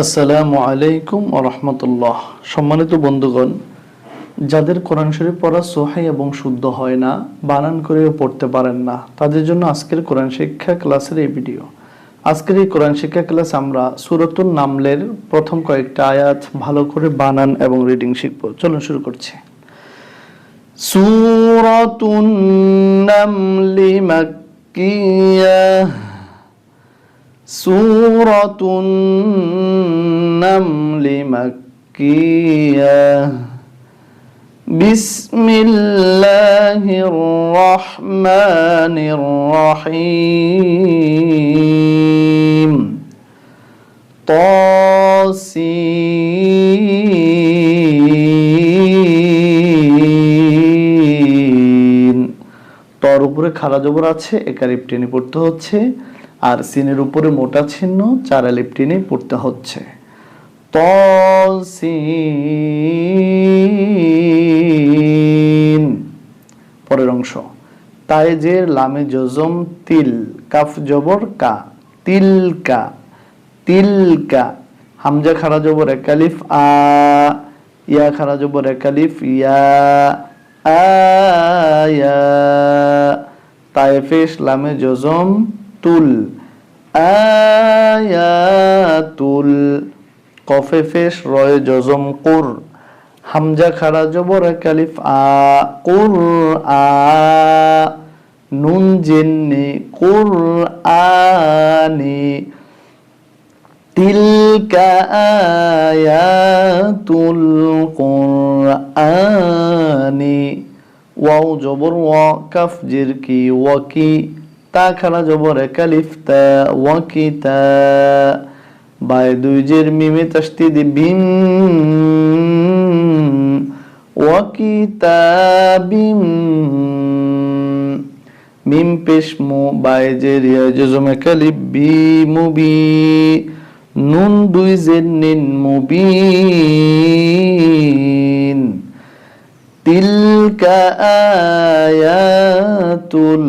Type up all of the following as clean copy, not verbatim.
আসসালামু আলাইকুম ওয়া রাহমাতুল্লাহ। সম্মানিত বন্ধুগণ, যাদের কোরআন শরীফ পড়া সহিহ এবং শুদ্ধ হয় না, বানান করেও পড়তে পারেন না, তাদের জন্য আজকের কোরআন শিক্ষা ক্লাসের এই ভিডিও। আজকের এই কোরআন শিক্ষা ক্লাস আমরা সূরাতুন নামলের প্রথম কয়েকটা আয়াত ভালো করে বানান এবং রিডিং শিখব। চলুন শুরু করছি। সূরাতুন নামলি মাক্কিয়াহ। সূরাতুন নামলি মাক্কিয়াহ। বিসমিল্লাহির রহমানির রহিম। তাসিন। তর উপরে খাড়া জবর আছে, একালিফ টেনে পড়তে হচ্ছে, আর সিনের উপরে মোটা চিহ্ন, চার আলিফ টেনে পড়তে হচ্ছে। তাসিন। পরের অংশ, তাইজের লামে জজম তিল, কাফ জবর কা, তিলকা, তিলকা। হামজা খাড়া জবর একালিফ আ, ইয়া খাড়া জবর একালিফ ইয়া, আয়া। তায়েফেশ লামে জজম তুল, আয়াতুল। কফে ফেশ রয়ে জজম কুর, হামজা খাড়া জবর একালিফ আ, কুর আ। নুন জেন্নে কুর আনি। তিলকা আয়াতুল কুরআনি। ওয়াও জবর ওয়া, কাফ জের কি, ওয়াকি। তা খাড়া জবর একালিফ তা, ওয়াকিতা। বায় দুই জের মিমে তাসদিদ বিন, ওয়াকিতাবিম। মিম পেশ মু, বায় জের ইয়া জজম একালিফ বি, মুবি। নুন দুই জের নিন, মুবিন। তিলকা আয়াতুল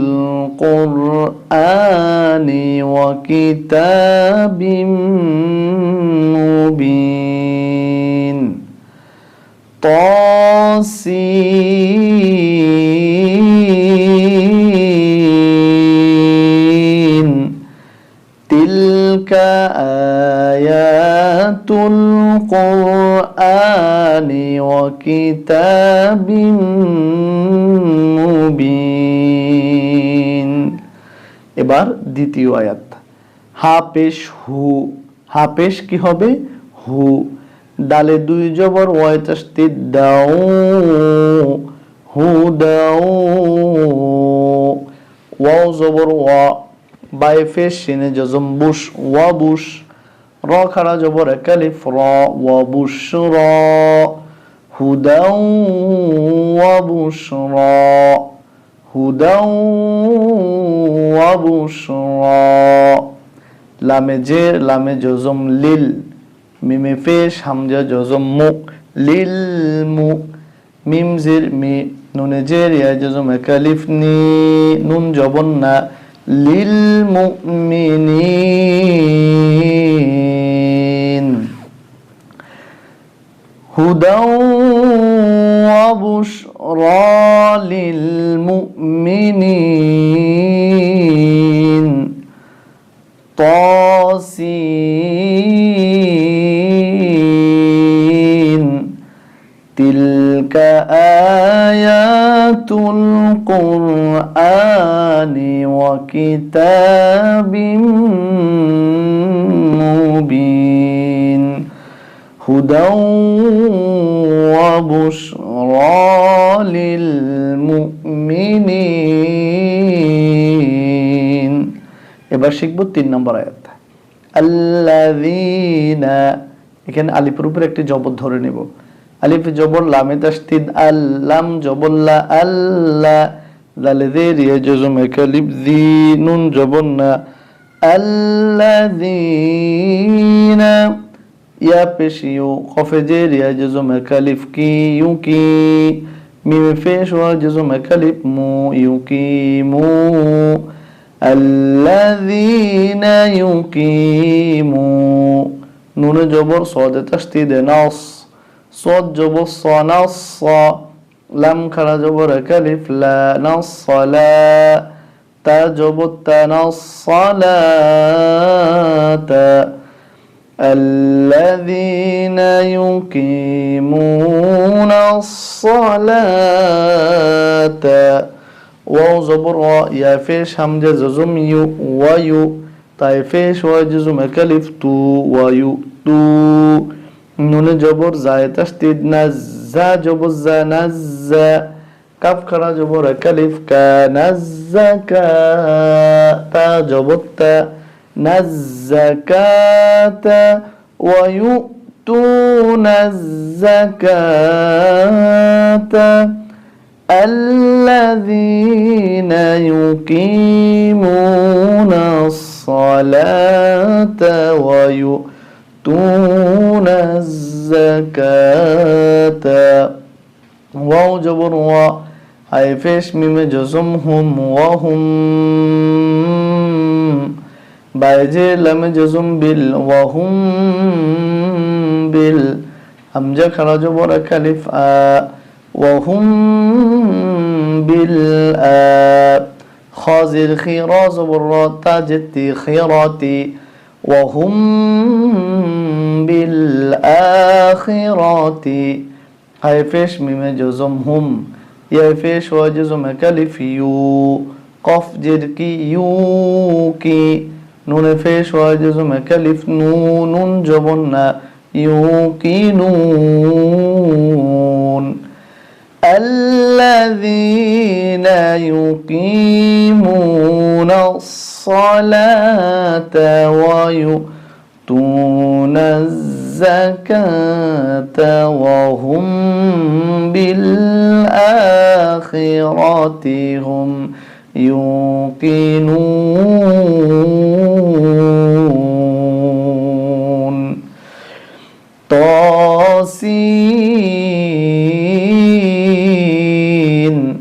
কুরআনি ওয়া কিতাবিম মুবিন। তাসিন। তিলকা আয়াতুল কুরআনি ওয়া কিতাবিম মুবিন। এবার দ্বিতীয় আয়াত, হা পেশ হু। হা পেশ কি হবে? হু। দালে দুই জবর ওয়ায় তাসদিদ দাও, হু দাও। ওয়াও জবর ওয়া, বায় ফেশ সিনে জজম বুশ, ওয়া বুশ। র খাড়া জবর একালিফ র, ওয়া বুশরা। হুদাও ওয়া বুশরা, হুদাও ওয়া বুশরা। লামে জের, লামে জজম লিল, মিমে ফেশ, হামজা জজম মু, লিল মু। মিম জের মি, নুনে জের ইয়া জজম একালিফ নি, নুন জবর না, লিল মুমিনিন। হুদাও ওয়া বুশরা লিল মুমিনিন। তাসিন। তিলকা আয়াতুল কুরআনি ওয়া কিতাবিম মুবিন। হুদাও ওয়া বুশরা লিল মুমিনিন। এবার শিখব 3 নম্বর আয়াত, আল্লাযীনা। এখানে আলিফের উপরে একটি জবর ধরে নেব। আলিফ জবর, লামে তাসদিদ আল, লাম জবর লা, আল্লাহ। দালে জের ইয়া জজম একালিফ জি, নুন জবর না, আল্লাযীনা। ইয়া পেশ ইউ, কফে জের ইয়া জজম একালিফ কি, ইউকি। মিমে ফেশ ওয়া জজম একালিফ মু, ইউকিমু। الذين يقيمون নুনে জবর সদে তাসদিদে নাস সদ জবর স নাস লাম খারা জবর কালিফ লা নাস লা তা জবর তা নাস সালাতা الذين يقيمون الصلاة واو زبر يا فيش همزة ززم يو ويو طيب فيش وجزم كلف تو ويو تو نون جبر زاي تشديد نزا جبر زا نزا كف خرا جبر كلف كا نزكا تا جبر تا الزكاة ويؤتون الزكاة الذين يقيمون الصلاة ويؤتون الزكاة واو جبر وا أي فيش ميم جزم هم وهم بايجي لم جزم بال وهم بال همجة خرج برا كلف وهم بالآب خازر خيراز برا تاجتي خيراتي وهم بالآخرات هاي فيش ميم جزم هم يا فيش وجزم كلف يو قف جركي يوكي نون فيش واجزم كلف نون جبنا يوقنون الذين يقيمون الصلاة ويؤتون الزكاة وهم بالآخرة هم يوقنون طاسين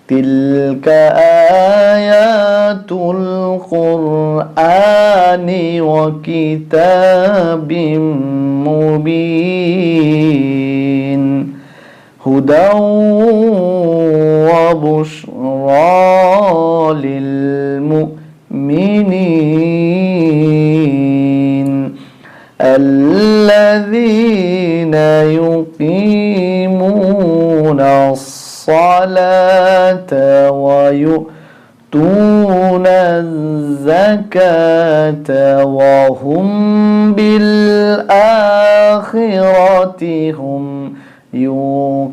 تلك آيات القرآن وكتاب مبين هدى وبشرى للمؤمنين الذين يقيمون الصلاة ويؤتون الزكاة وهم بالآخرة هم يوقنون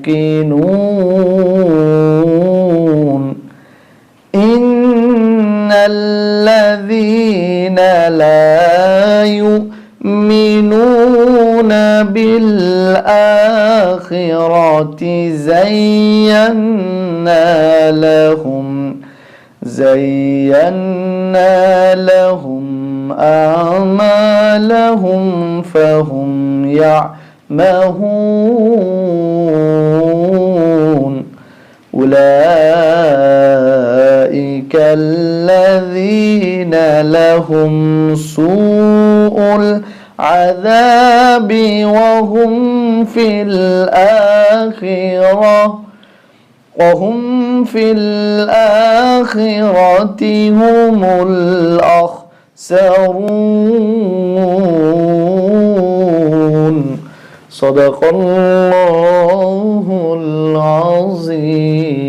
إن الذين لا يؤمنون بالآخرة زينا لهم أعمالهم فهم يعمهون أولئك الذين لهم سوء العذاب وهم في الآخرة هم الأخسرون صدق الله العظيم.